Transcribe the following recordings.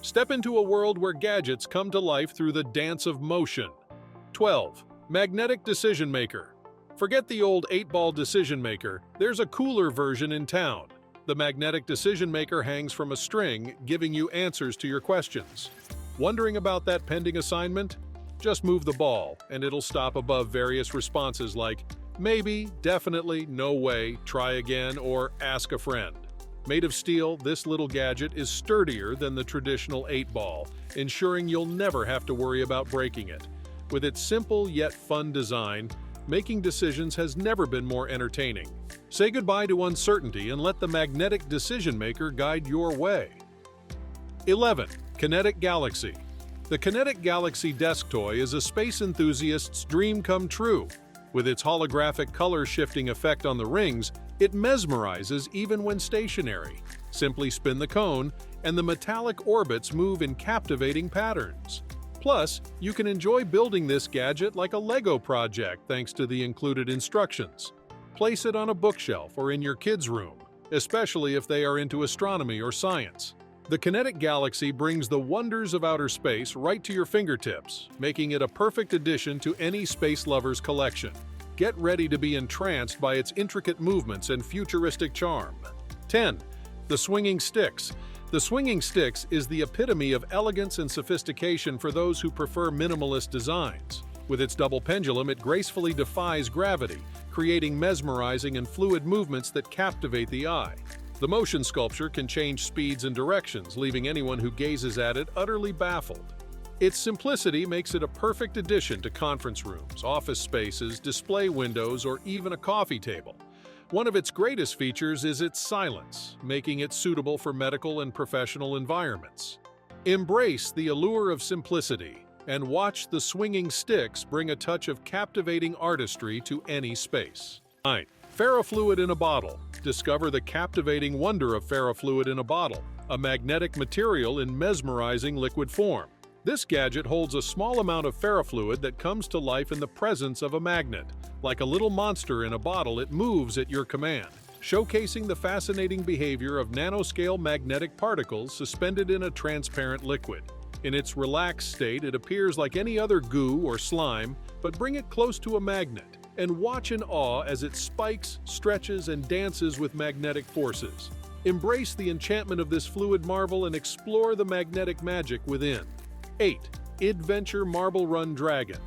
Step into a world where gadgets come to life through the dance of motion. 12. Magnetic Decision Maker. Forget the old 8-ball decision maker, there's a cooler version in town. The magnetic decision maker hangs from a string, giving you answers to your questions. Wondering about that pending assignment? Just move the ball, and it'll stop above various responses like maybe, definitely, no way, try again, or ask a friend. Made of steel, this little gadget is sturdier than the traditional 8-ball, ensuring you'll never have to worry about breaking it. With its simple yet fun design, making decisions has never been more entertaining. Say goodbye to uncertainty and let the magnetic decision maker guide your way. 11. Kinetic Galaxy. The Kinetic Galaxy desk toy is a space enthusiast's dream come true. With its holographic color-shifting effect on the rings, it mesmerizes even when stationary. Simply spin the cone, and the metallic orbits move in captivating patterns. Plus, you can enjoy building this gadget like a Lego project thanks to the included instructions. Place it on a bookshelf or in your kids' room, especially if they are into astronomy or science. The Kinetic Galaxy brings the wonders of outer space right to your fingertips, making it a perfect addition to any space lover's collection. Get ready to be entranced by its intricate movements and futuristic charm. 10. The Swinging Sticks. The Swinging Sticks is the epitome of elegance and sophistication for those who prefer minimalist designs. With its double pendulum, it gracefully defies gravity, creating mesmerizing and fluid movements that captivate the eye. The motion sculpture can change speeds and directions, leaving anyone who gazes at it utterly baffled. Its simplicity makes it a perfect addition to conference rooms, office spaces, display windows, or even a coffee table. One of its greatest features is its silence, making it suitable for medical and professional environments. Embrace the allure of simplicity and watch the swinging sticks bring a touch of captivating artistry to any space. 9. Ferrofluid in a bottle. Discover the captivating wonder of ferrofluid in a bottle, a magnetic material in mesmerizing liquid form. This gadget holds a small amount of ferrofluid that comes to life in the presence of a magnet. Like a little monster in a bottle, it moves at your command, showcasing the fascinating behavior of nanoscale magnetic particles suspended in a transparent liquid. In its relaxed state, it appears like any other goo or slime, but bring it close to a magnet and watch in awe as it spikes, stretches, and dances with magnetic forces. Embrace the enchantment of this fluid marvel and explore the magnetic magic within. 8. Adventure Marble Run Dragon.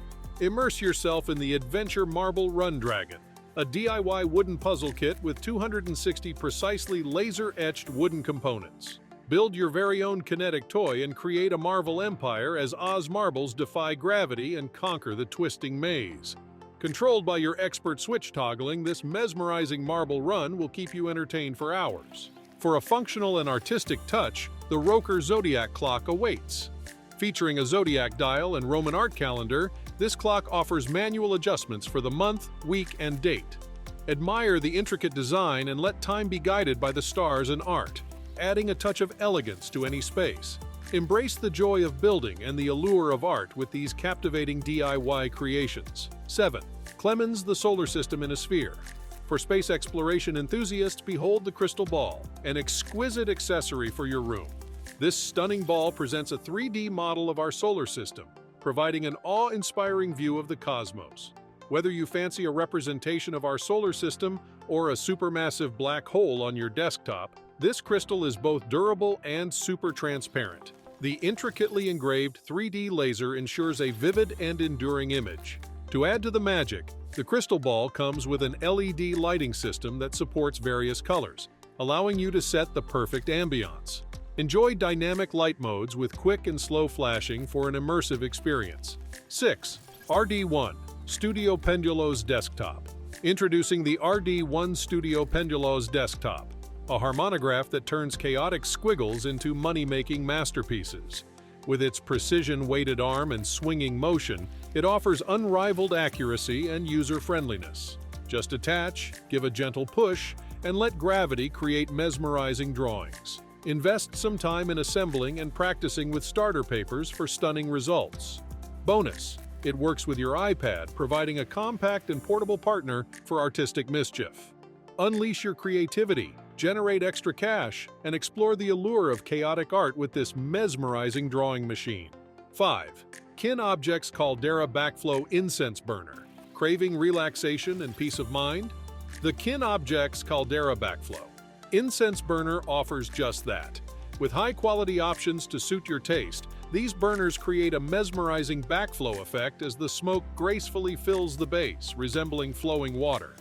Immerse yourself in the Adventure Marble Run Dragon, a DIY wooden puzzle kit with 260 precisely laser-etched wooden components. Build your very own kinetic toy and create a Marvel empire as Oz marbles defy gravity and conquer the twisting maze. Controlled by your expert switch toggling, this mesmerizing marble run will keep you entertained for hours. For a functional and artistic touch, the Roker Zodiac Clock awaits. Featuring a zodiac dial and Roman art calendar, this clock offers manual adjustments for the month, week, and date. Admire the intricate design and let time be guided by the stars and art, adding a touch of elegance to any space. Embrace the joy of building and the allure of art with these captivating DIY creations. 7. Clemens the Solar System in a Sphere. For space exploration enthusiasts, behold the Crystal Ball, an exquisite accessory for your room. This stunning ball presents a 3D model of our solar system, providing an awe-inspiring view of the cosmos. Whether you fancy a representation of our solar system or a supermassive black hole on your desktop, this crystal is both durable and super transparent. The intricately engraved 3D laser ensures a vivid and enduring image. To add to the magic, the crystal ball comes with an LED lighting system that supports various colors, allowing you to set the perfect ambiance. Enjoy dynamic light modes with quick and slow flashing for an immersive experience. 6. RD1 Studio Pendulo's Desktop. Introducing the RD1 Studio Pendulo's Desktop, a harmonograph that turns chaotic squiggles into money-making masterpieces. With its precision-weighted arm and swinging motion, it offers unrivaled accuracy and user-friendliness. Just attach, give a gentle push, and let gravity create mesmerizing drawings. Invest some time in assembling and practicing with starter papers for stunning results. Bonus: it works with your iPad, providing a compact and portable partner for artistic mischief. Unleash your creativity. generate extra cash, and explore the allure of chaotic art with this mesmerizing drawing machine. 5. Kin Objects Caldera Backflow Incense Burner. Craving relaxation and peace of mind? The Kin Objects Caldera Backflow Incense Burner offers just that. With high-quality options to suit your taste, these burners create a mesmerizing backflow effect as the smoke gracefully fills the base, resembling flowing water.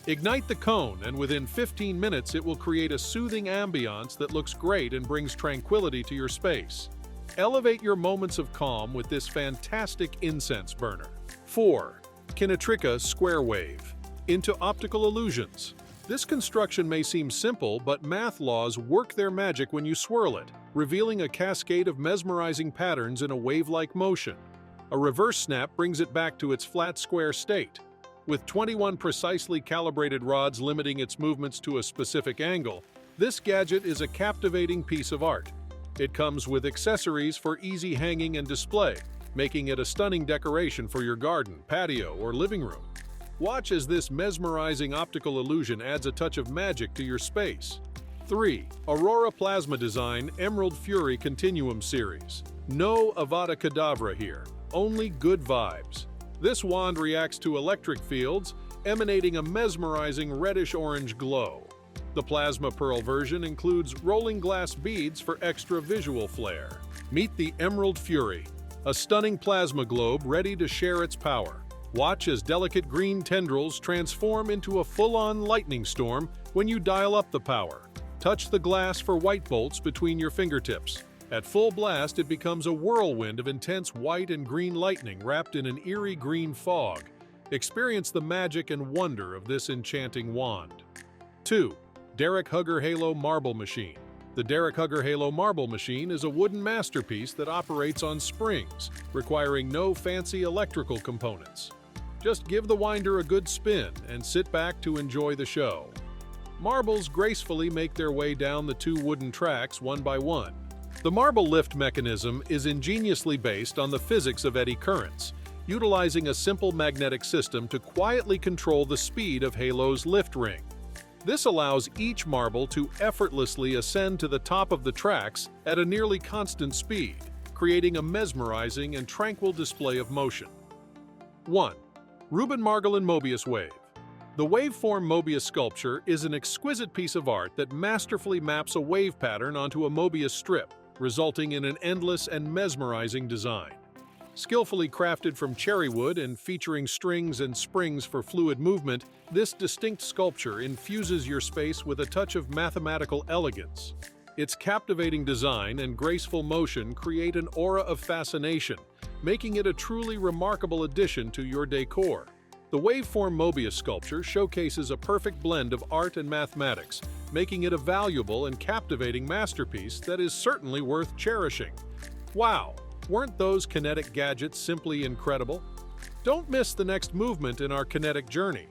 Ignite the cone, and within 15 minutes it will create a soothing ambiance that looks great and brings tranquility to your space. Elevate your moments of calm with this fantastic incense burner. 4. Kinetic Square Wave into optical illusions. This construction may seem simple, but math laws work their magic when you swirl it, revealing a cascade of mesmerizing patterns in a wave-like motion. A reverse snap brings it back to its flat square state. With 21 precisely calibrated rods limiting its movements to a specific angle, this gadget is a captivating piece of art. It comes with accessories for easy hanging and display, making it a stunning decoration for your garden, patio, or living room. Watch as this mesmerizing optical illusion adds a touch of magic to your space. 3. Aurora Plasma Design Emerald Fury Continuum Series. No Avada Kedavra here, only good vibes. This wand reacts to electric fields, emanating a mesmerizing reddish-orange glow. The Plasma Pearl version includes rolling glass beads for extra visual flair. Meet the Emerald Fury, a stunning plasma globe ready to share its power. Watch as delicate green tendrils transform into a full-on lightning storm when you dial up the power. Touch the glass for white bolts between your fingertips. At full blast, it becomes a whirlwind of intense white and green lightning wrapped in an eerie green fog. Experience the magic and wonder of this enchanting wand. 2. Derek Hugger Halo Marble Machine. The Derek Hugger Halo Marble Machine is a wooden masterpiece that operates on springs, requiring no fancy electrical components. Just give the winder a good spin and sit back to enjoy the show. Marbles gracefully make their way down the 2 wooden tracks one by one. The marble lift mechanism is ingeniously based on the physics of eddy currents, utilizing a simple magnetic system to quietly control the speed of Halo's lift ring. This allows each marble to effortlessly ascend to the top of the tracks at a nearly constant speed, creating a mesmerizing and tranquil display of motion. 1. Ruben Margolin Mobius Wave. The waveform Mobius sculpture is an exquisite piece of art that masterfully maps a wave pattern onto a Mobius strip, resulting in an endless and mesmerizing design. Skillfully crafted from cherry wood and featuring strings and springs for fluid movement, this distinct sculpture infuses your space with a touch of mathematical elegance. Its captivating design and graceful motion create an aura of fascination, making it a truly remarkable addition to your decor. The waveform Mobius sculpture showcases a perfect blend of art and mathematics, making it a valuable and captivating masterpiece that is certainly worth cherishing. Wow! Weren't those kinetic gadgets simply incredible? Don't miss the next movement in our kinetic journey.